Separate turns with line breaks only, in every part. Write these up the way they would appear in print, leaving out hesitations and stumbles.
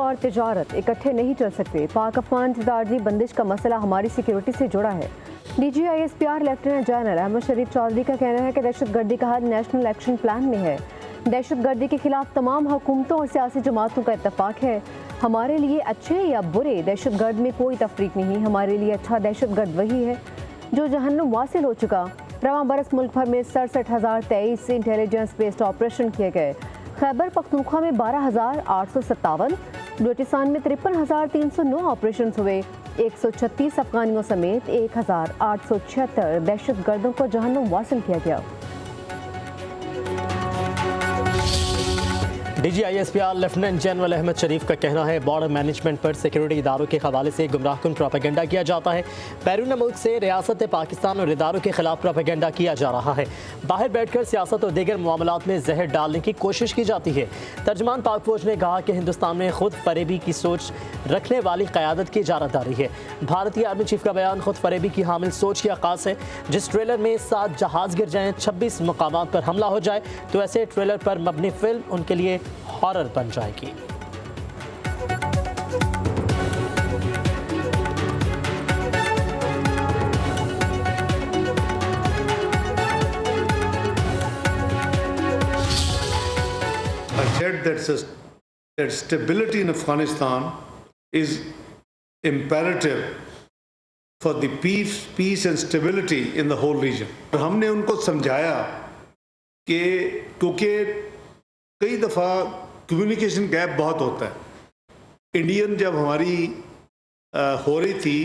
और तिजारत इकट्ठे नहीं चल सकते। पाक अफगान तजारती बंदिश का मसला हमारी सिक्योरिटी से जुड़ा है। DGISPR लेफ्टिनेंट जनरल अहमद शरीफ चौधरी का कहना है कि दहशतगर्दी का हल नेशनल एक्शन प्लान में है। दहशतगर्दी के खिलाफ तमाम हुकूमतों और सियासी जमातों का इत्तफाक है। हमारे लिए अच्छे या बुरे दहशतगर्द में कोई तफरीक नहीं। हमारे लिए अच्छा दहशतगर्द वही है जो जहन्नुम वासिल हो चुका। रवां बरस मुल्क भर में 67,023 इंटेलिजेंस बेस्ड ऑपरेशन किए गए। खैबर पख्तूनख्वा में 12,857, बलूचिस्तान में 53,309 ऑपरेशन हुए। 136 अफगानियों समेत 1,876 दहशतगर्दों को जहन्नुम वासिल किया गया।
DGISPR लेफ्टिनेंट जनरल अहमद शरीफ का कहना है बॉर्डर मैनेजमेंट पर सिक्योरिटी इदारों के हवाले से गुमराहकुन प्रोपेगेंडा किया जाता है। बैरून मुल्क से रियासत पाकिस्तान और इदारों के खिलाफ प्रोपेगेंडा किया जा रहा है। बाहर बैठकर सियासत और दीगर मामलात में जहर डालने की कोशिश की जाती है। तर्जमान पाक फौज ने कहा कि हिंदुस्तान में खुद फरेबी की सोच रखने वाली क़यादत की इजारतदारी है। भारतीय आर्मी चीफ का बयान खुद फरेबी की हामिल सोच की आकाश है। जिस ट्रेलर में 7 जहाज गिर जाएं, 26 मकामात पर हमला हो जाए तो ऐसे ट्रेलर पर मबनी फिल्म उनके लिए हॉरर बन जाएगी।
I said that stability in Afghanistan is imperative for the peace and stability in the whole region. और हमने उनको समझाया कि क्योंकि कई दफ़ा कम्युनिकेशन गैप बहुत होता है। इंडियन जब हमारी हो रही थी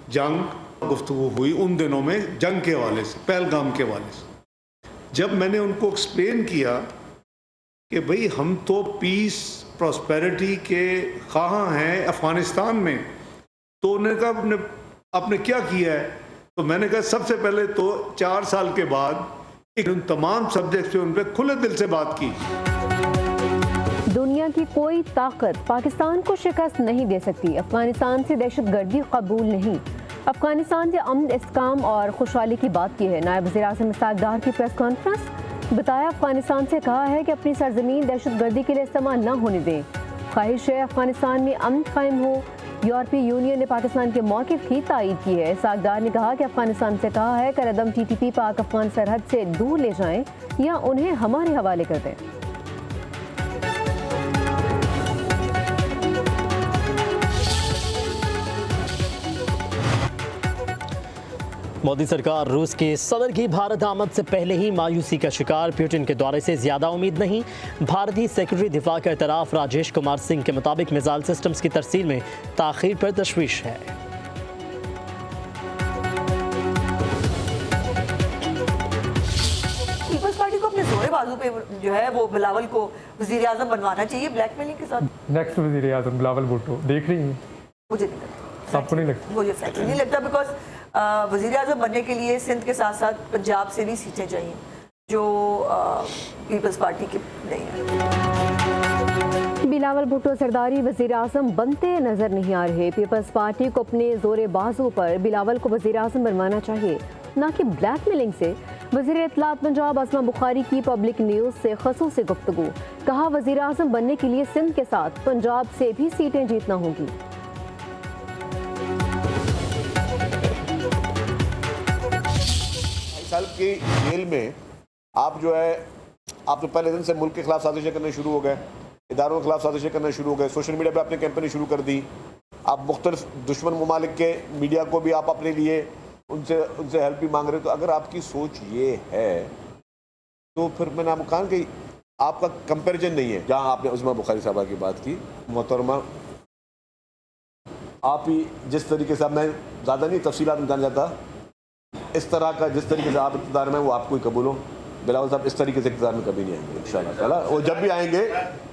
जंग, गुफ्तगू हुई उन दिनों में जंग के हवाले से, पहलगाम के हवाले से, जब मैंने उनको एक्सप्लेन किया कि भाई हम तो पीस प्रॉस्पेरिटी के ख़्वाह हैं अफ़गानिस्तान में, तो उन्होंने कहा आपने क्या किया है? तो मैंने कहा सबसे पहले तो 4 साल के बाद उन तमाम सब्जेक्ट पे उन पर खुले दिल से बात की।
दुनिया की कोई ताकत पाकिस्तान को शिकस्त नहीं दे सकती। अफगानिस्तान से दहशतगर्दी कबूल नहीं। अफगानिस्तान से अमन, इस्तेकाम और खुशहाली की बात की है। नायब वज़ीर-ए-आज़म इस्हाक डार की प्रेस कॉन्फ्रेंस, बताया अफगानिस्तान से कहा है कि अपनी सरजमीन दहशतगर्दी के लिए इस्तेमाल न होने दें। ख्वाहिश है अफगानिस्तान में अमन कायम हो। यूरोपीय यूनियन ने पाकिस्तान के मौक़िफ़ की तायीद की है। इस्हाक डार ने कहा कि अफगानिस्तान से कहा है कि अदम TTP पाक अफगान सरहद से दूर ले जाएं या उन्हें हमारे हवाले कर दें।
मोदी सरकार रूस के सदर की भारत आमद से पहले ही मायूसी का शिकार। पुतिन के दौरे से ज़्यादा उम्मीद नहीं। भारतीय सेक्रेटरी दिफा का इतराफ़। राजेश कुमार सिंह के मुताबिक मिसाइल सिस्टम्स की तरसील में ताख़ीर पर तशवीश है।
पीपल्स पार्टी को अपने जोरे बाजू पे जो है वो बिलावल को वज़ीर आज़म बनवाना चाहिए ब्लैकमेलिंग के साथ।
नेक्स्ट वज़ीर आज़म बिलावल भुट्टो देख रही हैं?
मुझे नहीं लगता।
आपको नहीं लगता?
मुझे फ्रैंकली नहीं लगता, बिकॉज वज़ीर आज़म बनने के लिए सिंध के साथ साथ पंजाब से भी सीटें चाहिए जो पीपल्स पार्टी की नहीं है।
बिलावल भुट्टो सरदारी वज़ीर आज़म बनते नजर नहीं आ रहे। पीपल्स पार्टी को अपने जोरे बाजू पर बिलावल को वज़ीर आज़म बनवाना चाहिए, ना कि ब्लैकमेलिंग से। वज़ीर इत्तलात पंजाब असमा बुखारी की पब्लिक न्यूज़ से ख़ुसूसी गुफ्तगू, कहा वज़ीर आज़म बनने के लिए सिंध के साथ पंजाब से भी सीटें जीतना होगी।
साल की जेल में आप जो है, आप तो पहले दिन से मुल्क के खिलाफ साजिशें करने शुरू हो गए, इदारों के खिलाफ साजिशें करने शुरू हो गए, सोशल मीडिया पे आपने कैंपेनिंग शुरू कर दी। आप मुख्तलिफ दुश्मन ममालिक के मीडिया को भी आप अपने लिए उनसे हेल्प भी मांग रहे हो। तो अगर आपकी सोच ये है तो फिर मैंने आपको कहा कि आपका कंपैरिजन नहीं है। जहाँ आपने उस्मा बुखारी साहबा की बात की, मोहतरमा आप ही जिस तरीके से, मैं ज़्यादा नहीं तफसीलात में जान जाता, इस तरह का जिस तरीके से आप इक़्तिदार में वो आपको ही कबूल हो। बिलावल साहब इस तरीके से इक़्तिदार में कभी नहीं आएंगे इंशाअल्लाह ताला। वो जब भी आएंगे,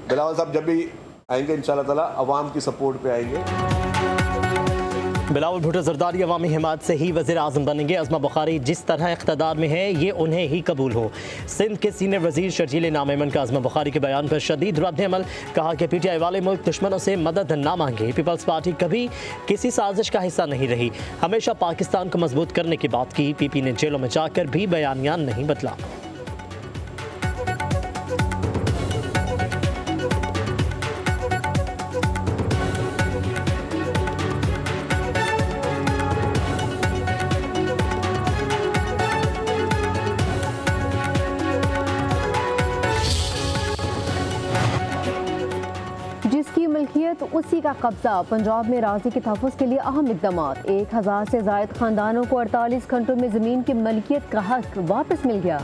बिलावल साहब जब भी आएंगे इंशाअल्लाह ताला अवाम की सपोर्ट पे आएंगे।
बिलावल भुट्टो ज़रदारी अवामी हिमायत से ही वज़ीर आज़म बनेंगे। असमा बुखारी जिस तरह इक़्तिदार में है ये उन्हें ही कबूल हो। सिंध के सीनियर वज़ीर शर्जील नामेमन का असमा बुखारी के बयान पर शदीद रद्द-ए-अमल, कहा कि PTI वाले मुल्क दुश्मनों से मदद ना मांगे। पीपल्स पार्टी कभी किसी साजिश का हिस्सा नहीं रही, हमेशा पाकिस्तान को मजबूत करने की बात की। PP ने जेलों में जाकर भी बयानियान नहीं बदला।
मिल्कियत उसी का कब्जा। पंजाब में राजी के तहफ़्फ़ुज़ के लिए अहम इक़दाम। 1000 से ज़ायद ख़ानदानों को 48 घंटों में ज़मीन की मलकियत का हक वापस मिल गया।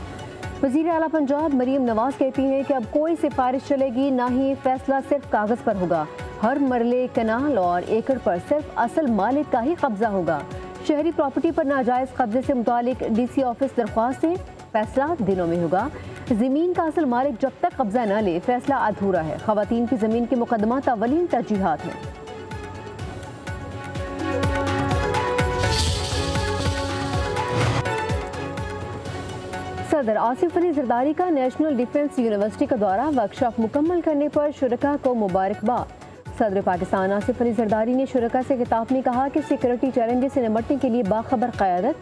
वज़ीर आला पंजाब मरीम नवाज़ कहती हैं कि अब कोई सिफारिश चलेगी, ना ही फैसला सिर्फ कागज़ पर होगा। हर मरले, कनाल और एकड़ पर सिर्फ असल मालिक का ही कब्जा होगा। शहरी प्रॉपर्टी पर नाजायज़ कब्जे से मुतालिक DC ऑफिस दरख्वास्त है, फैसला दिनों में होगा। ज़मीन का असल मालिक जब तक कब्जा न ले, फैसला अधूरा है। ख़वातीन की ज़मीन के मुकदमात अवलीन तरजीहात हैं। सदर आसिफ अली जरदारी का नेशनल डिफेंस यूनिवर्सिटी का दौरा, वर्कशॉप मुकम्मल करने पर शुरका को मुबारकबाद। सदर पाकिस्तान आसिफ अली जरदारी ने शुरका से खिताब में कहा कि सिक्योरिटी चैलेंजेस से निपटने के लिए बाखबर क़यादत,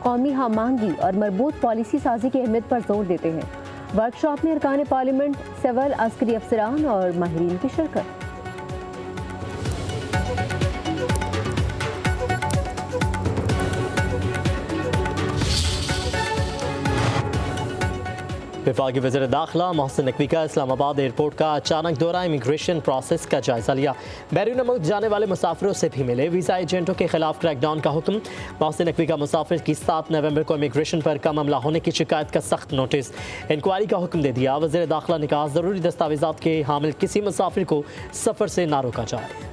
कौमी हमआहंगी और मरबूत पॉलिसी साजी की अहमियत पर जोर देते हैं। वर्कशॉप में अरकान पार्लियामेंट, सिविल अस्करी अफसरान और माहिरीन की शिरकत।
वफाकी वज़ीर दाखिला मोहसिन नकवी का इस्लामाबाद एयरपोर्ट का अचानक दौरा, इमिग्रेशन प्रोसेस का जायजा लिया। बैरून मुल्क जाने वाले मुसाफिरों से भी मिले। वीज़ा एजेंटों के खिलाफ क्रैकडाउन का हुक्म। मोहसिन नकवी का मुसाफिर की 7 नवंबर को इमिग्रेशन पर कम अमला होने की शिकायत का सख्त नोटिस, इंक्वायरी का हुक्म दे दिया। वज़ीर दाखिला ने कहा ज़रूरी दस्तावेज़ात के हामिल किसी मुसाफिर को सफ़र से ना रोका जाए।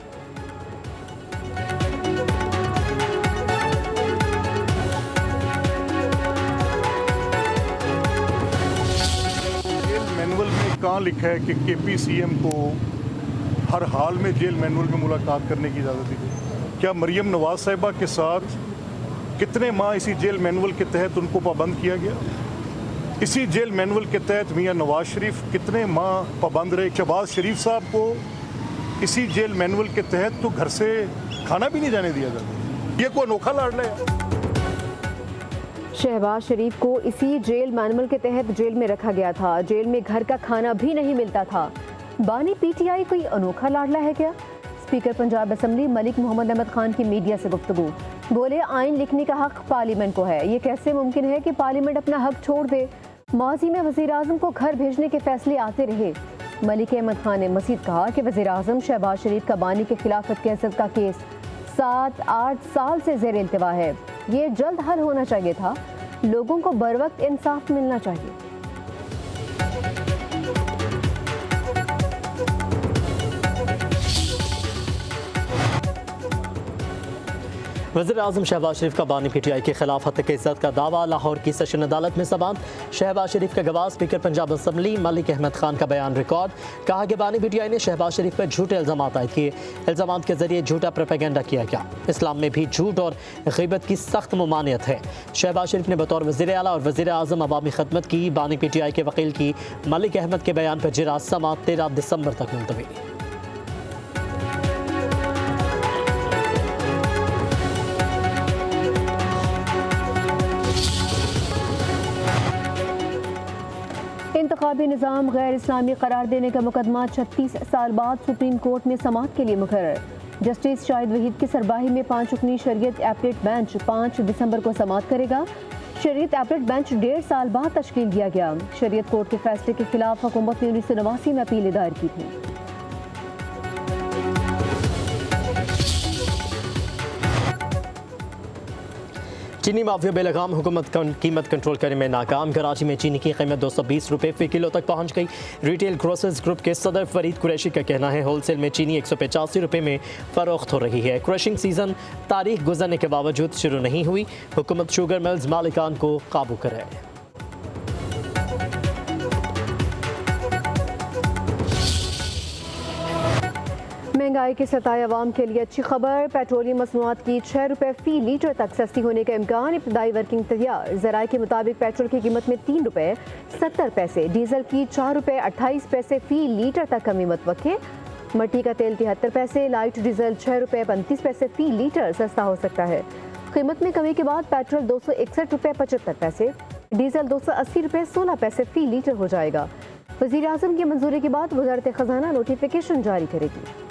मैनुअल में कहाँ लिखा है कि KPCM को हर हाल में जेल मैनुअल में मुलाकात करने की इजाज़त दी गई? क्या मरीम नवाज साहिबा के साथ कितने माह इसी जेल मैनुअल के तहत उनको पाबंद किया गया? इसी जेल मैनुअल के तहत मियां नवाज शरीफ कितने माह पाबंद रहे? शहबाज शरीफ साहब को इसी जेल मैनुअल के तहत तो घर से खाना भी नहीं जाने दिया जाता। ये कोई अनोखा लाडला है?
शहबाज शरीफ को इसी जेल मैनुअल के तहत जेल में रखा गया था। जेल में घर का खाना भी नहीं मिलता था। बानी PTI कोई अनोखा लाडला है क्या? स्पीकर पंजाब असम्बली मलिक मोहम्मद अहमद खान की मीडिया से गुफ्तगू, बोले आइन लिखने का हक पार्लियामेंट को है। ये कैसे मुमकिन है कि पार्लियामेंट अपना हक छोड़ दे? माजी में वज़ीर आज़म को घर भेजने के फैसले आते रहे। मलिक अहमद खान ने मज़ीद कहा कि वज़ीर आज़म शहबाज शरीफ का बानी के खिलाफ कैसत का केस 7-8 साल से ज़ेर इल्तिवा है। ये जल्द हल होना चाहिए था। लोगों को बरवक्त इंसाफ मिलना चाहिए।
वज़ीर आज़म शहबाज शरीफ का बानी PTI के खिलाफ हत्या की इज्जत का दावा। लाहौर की सेशन अदालत में समाअत। शहबाज शरीफ का गवाह स्पीकर पंजाब असम्बली मलिक अहमद खान का बयान रिकॉर्ड। कहा कि बानी PTI ने शहबाज शरीफ पर झूठे इल्ज़ाम आयद किए। इल्ज़ाम के जरिए झूठा प्रोपेगेंडा किया गया। इस्लाम में भी झूठ और ग़ीबत की सख्त ममानियत है। शहबाज शरीफ ने बतौर वज़ीर आला और वज़ीर आज़म अवामी खदमत की। बानी PTI के वकील की मलिक अहमद के बयान पर जिरात समाअत 13 दिसंबर तक मुलतवी।
इंतखाबी निज़ाम गैर इस्लामी करार देने का मुकदमा 36 साल बाद सुप्रीम कोर्ट में समाअत के लिए मुकर्रर। जस्टिस शाहिद वहीद की सरबराही में 5 रुकनी शरीयत एपलेट बेंच 5 दिसंबर को समाअत करेगा। शरीयत एपलेट बेंच 1.5 साल बाद तश्कील दिया गया। शरीयत कोर्ट के फैसले के खिलाफ हुकूमत ने 1989 में अपील दायर की थी।
चीनी माफिया बेलगाम हुकूमत कीमत कंट्रोल करने में नाकाम। कराची में चीनी की कीमत 220 रुपये फ़ी किलो तक पहुंच गई। रिटेल ग्रोसर्स ग्रुप के सदर फरीद कुरैशी का कहना है होलसेल में चीनी 185 रुपये में फ़रोख्त हो रही है। क्रशिंग सीज़न तारीख गुजरने के बावजूद शुरू नहीं हुई। हुकूमत शुगर मिल्स मालिकान को काबू करे।
महंगाई के सताए अवाम के लिए अच्छी खबर। पेट्रोलियम मसनूआत की 6 रुपये फ़ी लीटर तक सस्ती होने का इम्कान। इब्तदाई वर्किंग तैयार। ज़राए के मुताबिक पेट्रोल की कीमत में 3 रुपये 70 पैसे, डीजल की 4 रुपये 28 पैसे फ़ी लीटर तक कमी मुतवक्के। मट्टी का तेल 73 पैसे, लाइट डीजल 6 रुपये 35 पैसे फ़ी लीटर सस्ता हो सकता है। कीमत में कमी के बाद पेट्रोल 261 रुपये 75 पैसे, डीजल 280 रुपये 16 पैसे फ़ी लीटर हो जाएगा। वज़ीर आज़म की मंजूरी के बाद वज़ारत ख़ज़ाना नोटिफिकेशन जारी करेगी।